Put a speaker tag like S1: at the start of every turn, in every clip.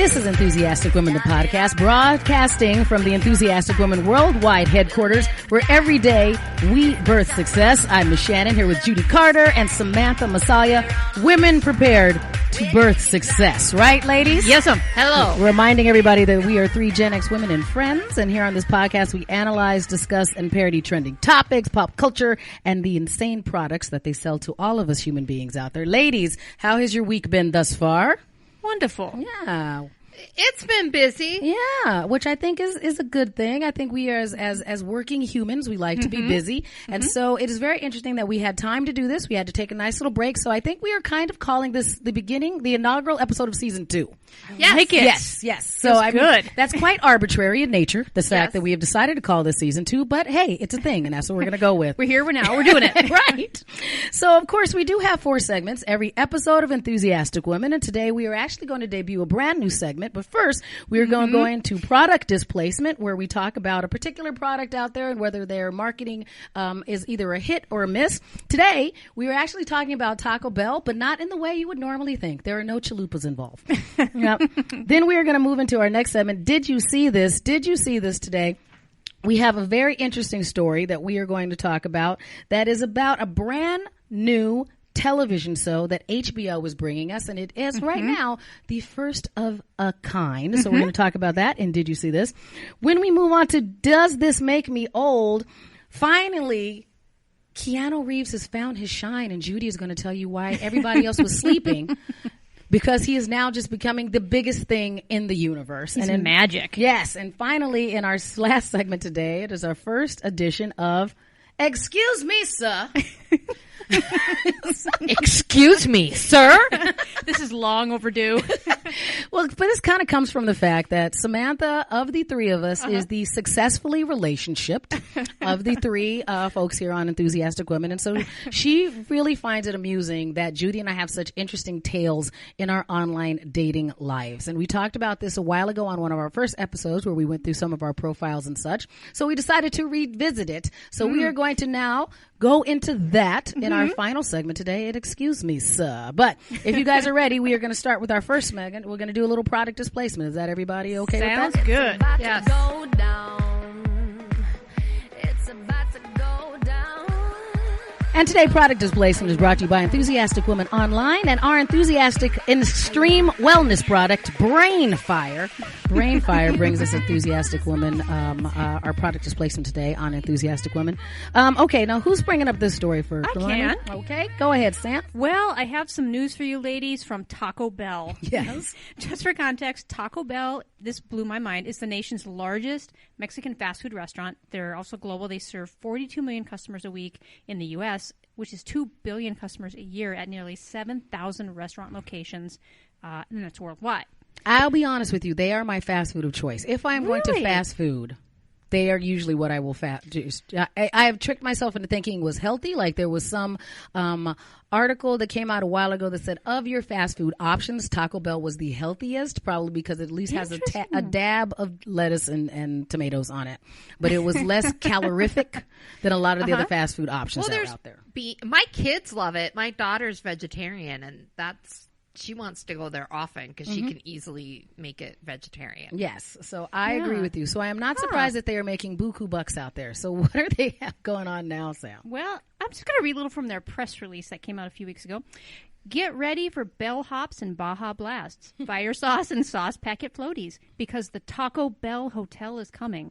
S1: This is Enthusiastic Women, the podcast, broadcasting from the Enthusiastic Women Worldwide headquarters, where every day we birth success. I'm Ms. Shannan here with Judy Carter and Samantha Massalia. Women prepared to birth success. Right, ladies?
S2: Yes, ma'am. Hello.
S1: Reminding everybody that we are three Gen X women and friends, and here on this podcast we analyze, discuss, and parody trending topics, pop culture, and the insane products that they sell to all of us human beings out there. Ladies, how has your week been thus far?
S2: Wonderful.
S1: Yeah.
S2: It's been busy.
S1: Yeah, which I think is a good thing. I think we are as working humans, we like to be busy. And so it is very interesting that we had time to do this. We had to take a nice little break. So I think we are kind of calling this the inaugural episode of season 2.
S2: Yes. Like it.
S1: Yes. So I mean,
S2: good.
S1: That's quite arbitrary in nature, the fact that we have decided to call this season 2, but hey, it's a thing and that's what we're going to go with.
S2: We're here, we're now, we're doing it.
S1: Right. So of course we do have 4 segments every episode of Enthusiastic Women, and today we are actually going to debut a brand new segment. But first, we are going to go into product displacement, where we talk about a particular product out there and whether their marketing is either a hit or a miss. Today, we are actually talking about Taco Bell, but not in the way you would normally think. There are no chalupas involved. Yep. Then we are going to move into our next segment. Did you see this? Did you see this today? We have a very interesting story that we are going to talk about that is about a brand new television show that HBO is bringing us, and it is right now the first of a kind. So we're going to talk about that. And did you see this? When we move on to Does This Make Me Old? Finally, Keanu Reeves has found his shine, and Judy is going to tell you why everybody else was sleeping. Because he is now just becoming the biggest thing in the universe.
S2: He's magic.
S1: Yes. And finally, in our last segment today, it is our first edition of Excuse Me, Sir.
S2: Excuse me, sir? This is long overdue.
S1: Well, but this kind of comes from the fact that Samantha, of the three of us, is the successfully relationshiped of the three folks here on Enthusiastic Women. And so she really finds it amusing that Judy and I have such interesting tales in our online dating lives. And we talked about this a while ago on one of our first episodes where we went through some of our profiles and such. So we decided to revisit it. So we are going to now go into that in our final segment today at Excuse Me, Sir. But if you guys are ready, we are going to start with our first segment. We're going to do a little product displacement. Is that everybody okay with that?
S2: Sounds good. Yes.
S1: And today, product displacement is brought to you by Enthusiastic Women Online and our enthusiastic extreme wellness product, Brain Fire. Brain Fire brings us Enthusiastic Women, our product displacement today on Enthusiastic Women. Okay, now who's bringing up this story first?
S2: I can.
S1: Okay, go ahead, Sam.
S2: Well, I have some news for you ladies from Taco Bell.
S1: Yes.
S2: Just for context, Taco Bell, this blew my mind, is the nation's largest Mexican fast food restaurant. They're also global. They serve 42 million customers a week in the U.S., which is 2 billion customers a year at nearly 7,000 restaurant locations, and that's worldwide.
S1: I'll be honest with you. They are my fast food of choice. If I'm going to fast food, they are usually what I will do. I have tricked myself into thinking it was healthy. Like there was some article that came out a while ago that said of your fast food options, Taco Bell was the healthiest, probably because it at least has a dab of lettuce and tomatoes on it. But it was less calorific than a lot of the other fast food options that are out there.
S3: My kids love it. My daughter's vegetarian, and she wants to go there often because she can easily make it vegetarian.
S1: Yes. So I agree with you. So I am not surprised that they are making buku bucks out there. So what are they have going on now, Sam?
S2: Well, I'm just going to read a little from their press release that came out a few weeks ago. Get ready for bell hops and Baja Blasts, fire sauce and sauce packet floaties, because the Taco Bell Hotel is coming.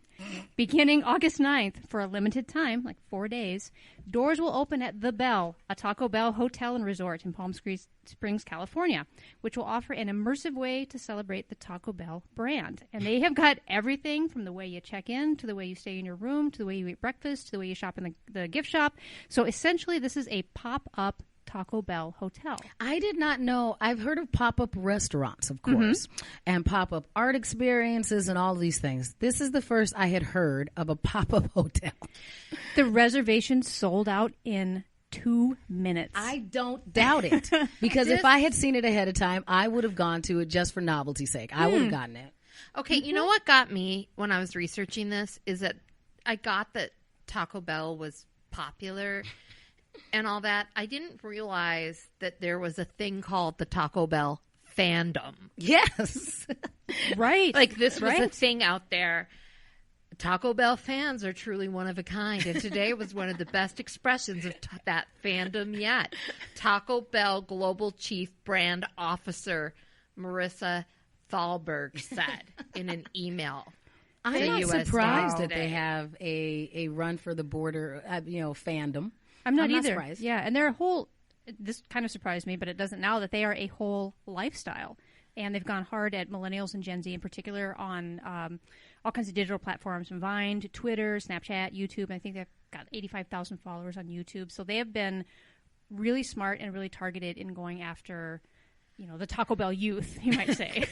S2: Beginning August 9th, for a limited time, like 4 days, doors will open at The Bell, a Taco Bell hotel and resort in Palm Springs, California, which will offer an immersive way to celebrate the Taco Bell brand. And they have got everything from the way you check in, to the way you stay in your room, to the way you eat breakfast, to the way you shop in the gift shop. So essentially, this is a pop-up Taco Bell hotel.
S1: I did not know. I've heard of pop-up restaurants, of course, and pop-up art experiences and all these things. This is the first I had heard of a pop-up hotel.
S2: The reservation sold out in 2 minutes.
S1: I don't doubt it. Because if I had seen it ahead of time, I would have gone to it just for novelty's sake. I would have gotten it.
S3: Okay, you know what got me when I was researching this is that I got that Taco Bell was popular and all that. I didn't realize that there was a thing called the Taco Bell fandom.
S1: Yes.
S2: Right.
S3: Like this was a
S2: right.
S3: thing out there. Taco Bell fans are truly one of a kind, and today was one of the best expressions of that fandom yet. Taco Bell Global Chief Brand Officer Marissa Thalberg said in an email.
S1: I'm
S3: to
S1: not
S3: US
S1: surprised
S3: Today.
S1: that they have a run for the border, fandom.
S2: I'm not either.
S1: surprised.
S2: Yeah, and they're a whole. This kind of surprised me, but it doesn't now that they are a whole lifestyle, and they've gone hard at millennials and Gen Z in particular on all kinds of digital platforms, from Vine to Twitter, Snapchat, YouTube. I think they've got 85,000 followers on YouTube, so they have been really smart and really targeted in going after, the Taco Bell youth, you might say.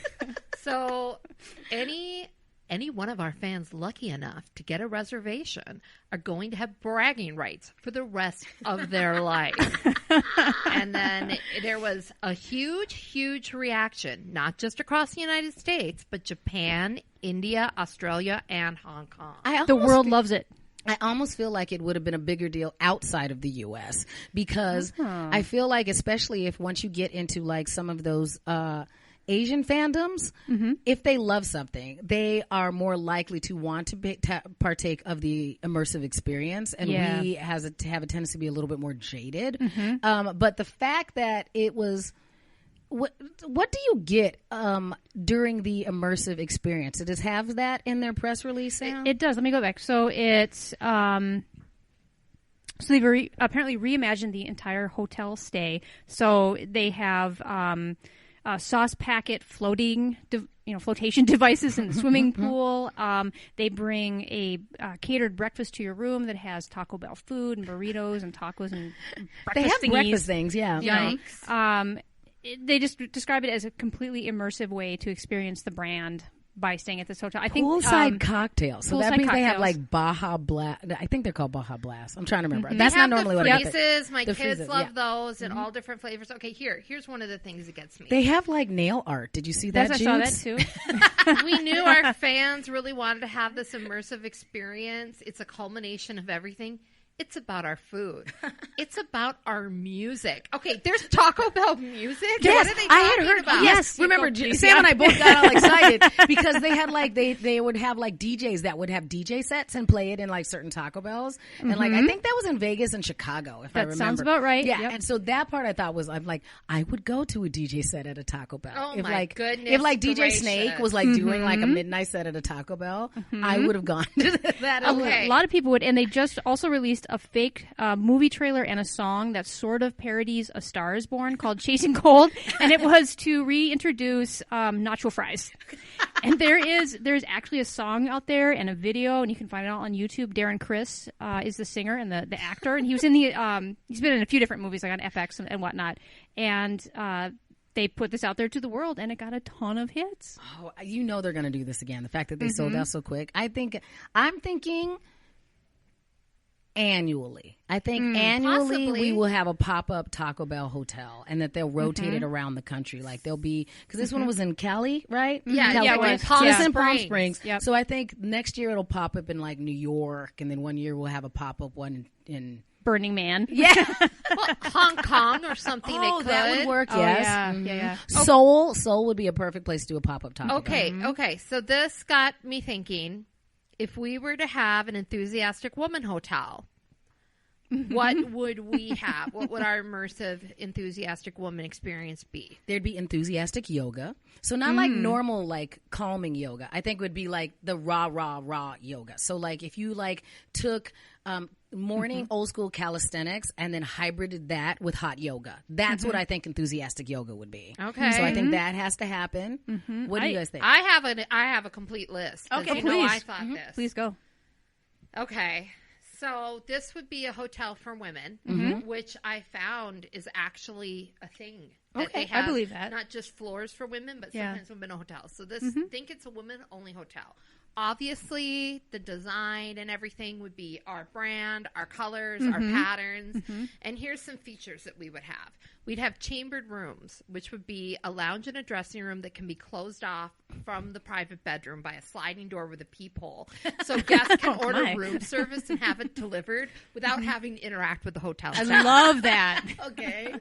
S3: So any one of our fans lucky enough to get a reservation are going to have bragging rights for the rest of their life. And then there was a huge reaction, not just across the United States, but Japan, India, Australia, and Hong Kong.
S2: The world loves it.
S1: I almost feel like it would have been a bigger deal outside of the U.S. because I feel like, especially if once you get into like some of those Asian fandoms, if they love something, they are more likely to want to partake of the immersive experience, and we have a tendency to be a little bit more jaded. But the fact that it was, what do you get during the immersive experience? Does it have that in their press release, Sam?
S2: It does. Let me go back. So it's so they've apparently reimagined the entire hotel stay. So they have sauce packet flotation devices in the swimming pool. They bring a catered breakfast to your room that has Taco Bell food and burritos and tacos and breakfast
S1: They have
S2: thingies.
S1: breakfast things, yeah.
S3: Yikes.
S2: They just describe it as a completely immersive way to experience the brand by staying at this hotel. I think
S1: Poolside cocktails. So that
S2: poolside
S1: means they have
S2: cocktails.
S1: like Baja Blast. I think they're called Baja Blast. I'm trying to remember.
S3: They
S1: That's not
S3: have
S1: normally
S3: the
S1: what I get.
S3: freezes. My
S1: The
S3: kids
S1: freezes,
S3: love
S1: yeah.
S3: those in all different flavors. Okay, here's one of the things that gets me.
S1: They have like nail art. Did you see that,
S2: I saw that
S1: Judes?
S2: too.
S3: We knew our fans really wanted to have this immersive experience. It's a culmination of everything. It's about our food. It's about our music. Okay, there's Taco Bell music.
S1: Yes,
S3: What are they
S1: I had
S3: talking
S1: heard.
S3: about?
S1: Yes, remember Sam and I both got all excited because they had like they would have like DJs that would have DJ sets and play it in like certain Taco Bells, and like I think that was in Vegas and Chicago, if I
S2: That
S1: remember.
S2: sounds about right.
S1: Yeah,
S2: Yep.
S1: and so that part I thought was I'm like I would go to a DJ set at a Taco Bell.
S3: Oh,
S1: if
S3: my
S1: like
S3: goodness
S1: if like DJ
S3: gracious.
S1: Snake was like doing like a midnight set at a Taco Bell, I would have gone to that. as well.
S3: Okay.
S2: A lot of people would, and they just also released a fake movie trailer and a song that sort of parodies A Star Is Born called Chasing Cold, and it was to reintroduce nacho fries. And there's actually a song out there and a video, and you can find it all on YouTube. Darren Criss is the singer and the actor, and he was in he's been in a few different movies like on FX and whatnot, and they put this out there to the world, and it got a ton of hits.
S1: Oh, you know they're going to do this again. The fact that they sold out so quick. I'm thinking annually. I think annually
S3: possibly.
S1: we will have a pop-up Taco Bell hotel, and that they'll rotate it around the country. Like they'll be, because this one was in Cali, right?
S3: Yeah,
S1: California.
S3: yeah,
S2: it was.
S1: So it's in Palm
S3: Springs.
S1: Springs.
S2: Yep.
S1: So I think next year it'll pop up in like New York, and then one year we'll have a pop-up one in
S2: Burning Man.
S1: yeah.
S3: Well, Hong Kong or something.
S1: Oh,
S3: they could.
S1: that would work.
S2: Oh,
S1: Yes.
S2: yeah,
S1: Mhm.
S2: yeah.
S1: Seoul would be a perfect place to do a pop-up Taco Bell.
S3: Okay. So this got me thinking: if we were to have an enthusiastic woman hotel, what would we have? What would our immersive, enthusiastic woman experience be?
S1: There'd be enthusiastic yoga. So not like normal, like calming yoga. I think would be like the raw yoga. So like if you like took morning old school calisthenics and then hybrided that with hot yoga. That's what I think enthusiastic yoga would be.
S3: Okay.
S1: So I think that has to happen. What do you guys think?
S3: I have a complete list. 'cause
S2: Okay,
S3: you know
S2: please.
S3: I thought this.
S2: Please go.
S3: Okay. So this would be a hotel for women, which I found is actually a thing. That
S2: Okay,
S3: they
S2: I
S3: have
S2: believe that.
S3: Not just floors for women, but
S2: Yeah.
S3: sometimes women hotels. So this, think it's a women-only hotel. Obviously, the design and everything would be our brand, our colors, our patterns. And here's some features that we would have. We'd have chambered rooms, which would be a lounge and a dressing room that can be closed off from the private bedroom by a sliding door with a peephole. So guests can order room service and have it delivered without having to interact with the hotel staff.
S2: I love that.
S3: Okay.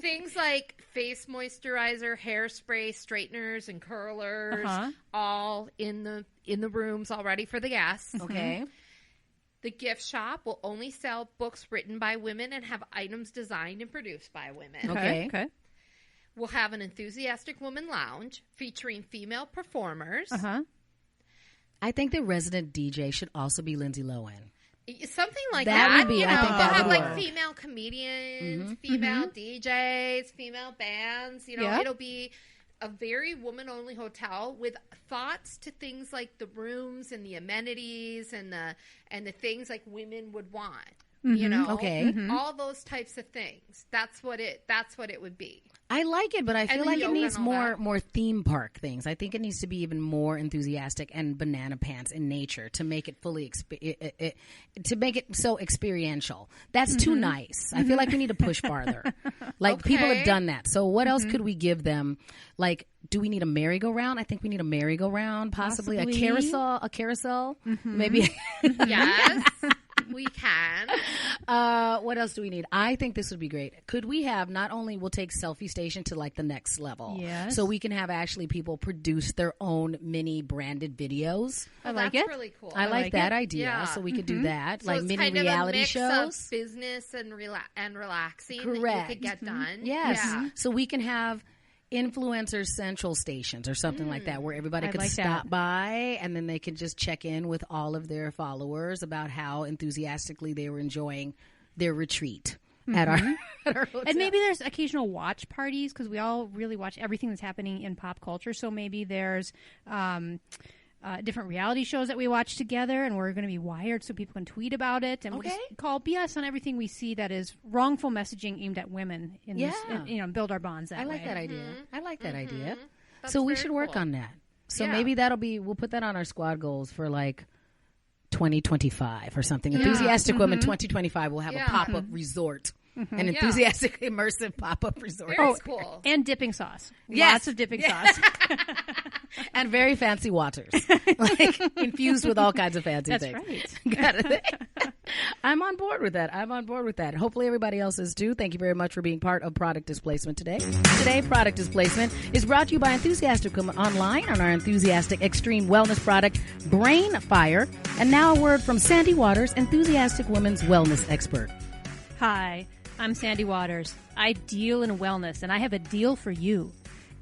S3: Things like face moisturizer, hairspray, straighteners, and curlers, all in the rooms already for the guests.
S1: Okay.
S3: The gift shop will only sell books written by women and have items designed and produced by women.
S1: Okay.
S3: We'll have an enthusiastic woman lounge featuring female performers.
S1: I think the resident DJ should also be Lindsay Lohan.
S3: Something like
S1: that.
S3: That
S1: would be, I think that
S3: we'll have
S1: would
S3: like
S1: work.
S3: female comedians, female DJs, female bands. It'll be a very woman-only hotel with thoughts to things like the rooms and the amenities and the things like women would want. All those types of things. That's what it would be.
S1: I like it, but I feel like it needs
S3: and all
S1: more theme park things. I think it needs to be even more enthusiastic and banana pants in nature to make it fully to make it so experiential. That's too nice. I feel like we need to push farther. Like people have done that. So what else could we give them? Like, do we need a merry-go-round? I think we need a merry-go-round, possibly. A carousel, maybe.
S3: Yes. We can.
S1: What else do we need? I think this would be great. Could we have, not only we'll take selfie station to like the next level.
S2: Yes.
S1: So we can have actually people produce their own mini branded videos.
S2: I like
S3: That's
S2: it.
S3: really cool.
S1: I like that idea.
S3: Yeah.
S1: So we could do that.
S3: So
S1: like
S3: it's
S1: mini
S3: kind
S1: reality
S3: of a mix
S1: shows.
S3: of business and relaxing
S1: Correct.
S3: that you could get done.
S1: Yes.
S3: Yeah.
S1: So we can have influencer central stations or something like that where everybody could stop by and then they could just check in with all of their followers about how enthusiastically they were enjoying their retreat at our hotel.
S2: And maybe there's occasional watch parties because we all really watch everything that's happening in pop culture. So maybe there's different reality shows that we watch together, and we're going to be wired so people can tweet about it, and we'll just call BS on everything we see that is wrongful messaging aimed at women. In this, build our bonds that way.
S1: I like that idea. I like that idea.
S3: That's
S1: So we
S3: very
S1: should work
S3: cool.
S1: on that. So maybe we'll put that on our squad goals for like 2025 or something. Enthusiastic Women 2025 will have a pop-up resort. An enthusiastic, immersive pop-up resort.
S3: Very cool.
S2: And dipping sauce.
S1: Yes.
S2: Lots of dipping sauce.
S1: And very fancy waters. Like infused with all kinds of fancy
S2: That's
S1: things.
S2: right.
S1: Got it. I'm on board with that. Hopefully everybody else is too. Thank you very much for being part of Product Displacement today. Today, Product Displacement is brought to you by Enthusiastic Women Online on our enthusiastic extreme wellness product, Brain Fire. And now a word from Sandy Waters, Enthusiastic Women's wellness expert.
S2: Hi, I'm Sandy Waters. I deal in wellness, and I have a deal for you.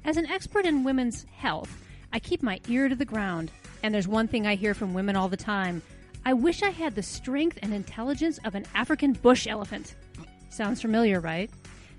S2: As an expert in women's health, I keep my ear to the ground, and there's one thing I hear from women all the time. I wish I had the strength and intelligence of an African bush elephant. Sounds familiar, right?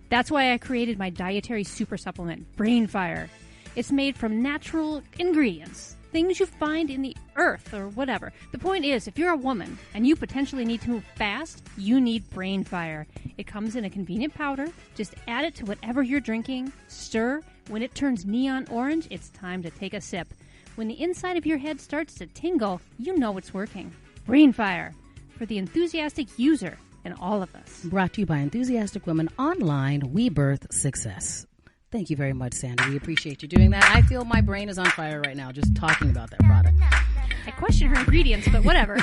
S2: That's why I created my dietary super supplement, Brain Fire. It's made from natural ingredients, things you find in the earth or whatever. The point is, if you're a woman and you potentially need to move fast, you need Brain Fire. It comes in a convenient powder. Just add it to whatever you're drinking, stir. When it turns neon orange, it's time to take a sip. When the inside of your head starts to tingle, you know it's working. Brain Fire, for the enthusiastic user in all of us.
S1: Brought to you by Enthusiastic Women Online, We Birth Success. Thank you very much, Sandy. We appreciate you doing that. I feel my brain is on fire right now just talking about that product.
S2: I question her ingredients, but whatever.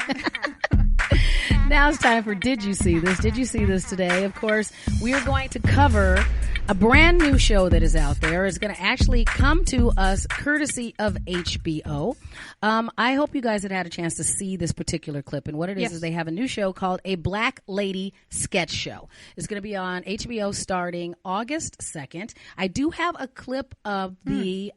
S1: Now it's time for Did You See This? Did you see this today? Of course, we are going to cover a brand new show that is out there. It's going to actually come to us courtesy of HBO. I hope you guys had a chance to see this particular clip. And what it is they have a new show called A Black Lady Sketch Show. It's going to be on HBO starting August 2nd. I do have a clip of the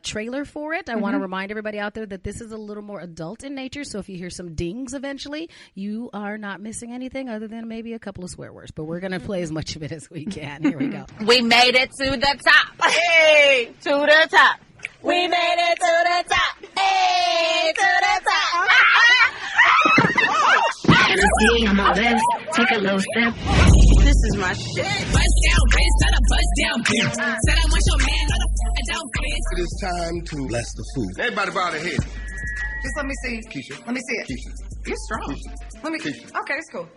S1: trailer for it. I want to remind everybody out there that this is a little more adult in nature. So if you hear some dings eventually, you are not missing anything other than maybe a couple of swear words. But we're going to play as much of it as we can. Here we go.
S4: We made it to the top. Hey, to the top. We made it to the top. Hey, to the top.
S5: Hennessy on my lips, take a little sip.
S4: This is my shit.
S5: Bust down, bitch, let a bust down, bitch. Said I want your man, let a down, bitch.
S6: It is time to bless the food. Everybody bow their head.
S7: Just let me see.
S6: Keisha.
S7: Let me see it.
S6: Keisha.
S7: You're strong.
S6: Keisha.
S7: Let me.
S6: Keisha.
S7: Okay, it's cool.